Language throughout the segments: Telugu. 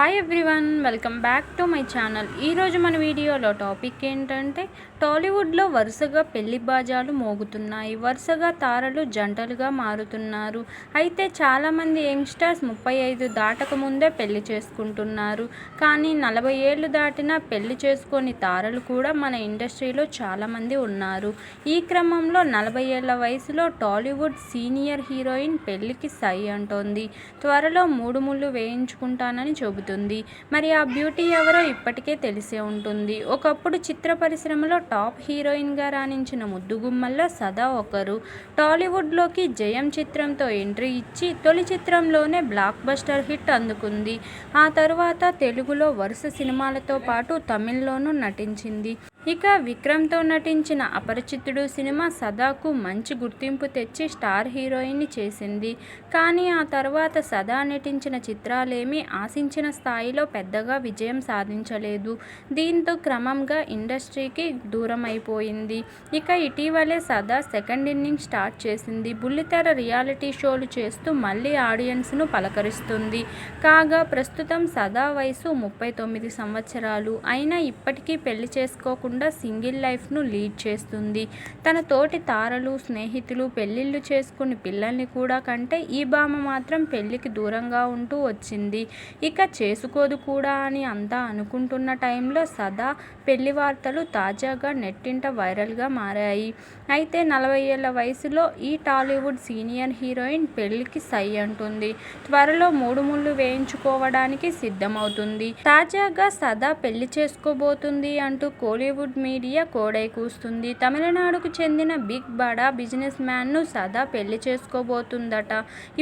Hi everyone, welcome back to my channel. ఈరోజు మన వీడియోలో టాపిక్ ఏంటంటే టాలీవుడ్లో వరుసగా పెళ్లి బాజాలు మోగుతున్నాయి. వరుసగా తారలు జంటలుగా మారుతున్నారు. అయితే చాలామంది యంగ్స్టర్స్ 35 దాటక ముందే పెళ్లి చేసుకుంటున్నారు. కానీ 40 ఏళ్ళు దాటినా పెళ్లి చేసుకొని తారలు కూడా మన ఇండస్ట్రీలో చాలామంది ఉన్నారు. ఈ క్రమంలో 40 ఏళ్ల వయసులో టాలీవుడ్ సీనియర్ హీరోయిన్ పెళ్లికి సై అంటోంది. త్వరలో 3 ముళ్ళు వేయించుకుంటానని చెబుతుంది. మరి ఆ బ్యూటీ ఎవరో ఇప్పటికే తెలిసే ఉంటుంది. ఒకప్పుడు చిత్ర పరిశ్రమలో టాప్ హీరోయిన్గా రాణించిన ముద్దుగుమ్మల్లో సదా ఒకరు. టాలీవుడ్లోకి జయం చిత్రంతో ఎంట్రీ ఇచ్చి తొలి చిత్రంలోనే బ్లాక్ బస్టర్ హిట్ అందుకుంది. ఆ తరువాత తెలుగులో వరుస సినిమాలతో పాటు తమిళ్లోనూ నటించింది. ఇక విక్రమ్తో నటించిన అపరిచితుడు సినిమా సదాకు మంచి గుర్తింపు తెచ్చి స్టార్ హీరోయిన్ని చేసింది. కానీ ఆ తర్వాత సదా నటించిన చిత్రాలేమీ ఆశించిన స్థాయిలో పెద్దగా విజయం సాధించలేదు. దీంతో క్రమంగా ఇండస్ట్రీకి దూరం అయిపోయింది. ఇక ఇటీవలే సదా సెకండ్ ఇన్నింగ్ స్టార్ట్ చేసింది. బుల్లితెర రియాలిటీ షోలు చేస్తూ మళ్ళీ ఆడియన్స్ను పలకరిస్తుంది. కాగా ప్రస్తుతం సదా వయసు 39 సంవత్సరాలు. అయినా ఇప్పటికీ పెళ్లి చేసుకోకుండా సింగిల్ లైఫ్ను లీడ్ చేస్తుంది. తన తోటి తారలు, స్నేహితులు పెళ్లిళ్లు చేసుకుని పిల్లల్ని కూడా కంటే ఈ భామ మాత్రం పెళ్లికి దూరంగా ఉంటూ వచ్చింది. ఇక చేసుకోదు కూడా అని అంతా అనుకుంటున్న టైంలో సదా పెళ్లి వార్తలు తాజాగా నెట్టింట వైరల్గా మారాయి. అయితే 40 ఏళ్ల వయసులో ఈ టాలీవుడ్ సీనియర్ హీరోయిన్ పెళ్లికి సై అంటుంది. త్వరలో 3 ముళ్ళు వేయించుకోవడానికి సిద్ధమవుతుంది. తాజాగా సదా పెళ్లి చేసుకోబోతుంది అంటూ కోలీవుడ్ మీడియా కోడై కూస్తుంది. తమిళనాడుకు చెందిన బిగ్ బడా బిజినెస్ మ్యాన్ను సదా పెళ్లి చేసుకోబోతుందట.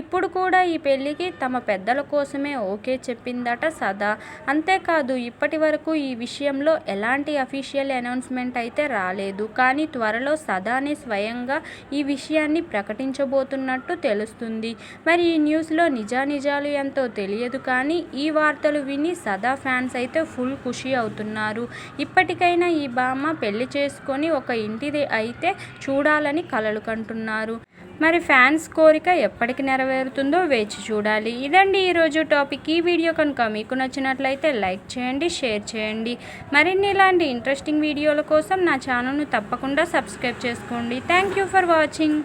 ఇప్పుడు కూడా ఈ పెళ్లికి తమ పెద్దల కోసమే ఓకే చెప్పిందట సదా. అంతేకాదు ఇప్పటి వరకు ఈ విషయంలో ఎలాంటి అఫీషియల్ అనౌన్స్మెంట్ అయితే రాలేదు. కానీ త్వరలో సదానే స్వయంగా ఈ విషయాన్ని ప్రకటించబోతున్నట్టు తెలుస్తుంది. మరి ఈ న్యూస్లో నిజానిజాలు ఎంతో తెలియదు. కానీ ఈ వార్తలు విని సదా ఫ్యాన్స్ అయితే ఫుల్ ఖుషి అవుతున్నారు. ఇప్పటికైనా ఈ భామ పెళ్లి చేసుకొని ఒక ఇంటిది అయితే చూడాలని కలలు కంటున్నారు. మరి ఫ్యాన్స్ కోరిక ఎప్పటికి నెరవేరుతుందో వేచి చూడాలి. ఇదండి ఈరోజు టాపిక్. ఈ వీడియో కనుక మీకు నచ్చినట్లయితే లైక్ చేయండి, షేర్ చేయండి. మరిన్ని ఇలాంటి ఇంట్రెస్టింగ్ వీడియోల కోసం నా ఛానల్ను తప్పకుండా సబ్స్క్రైబ్ చేసుకోండి. Thank you for watching.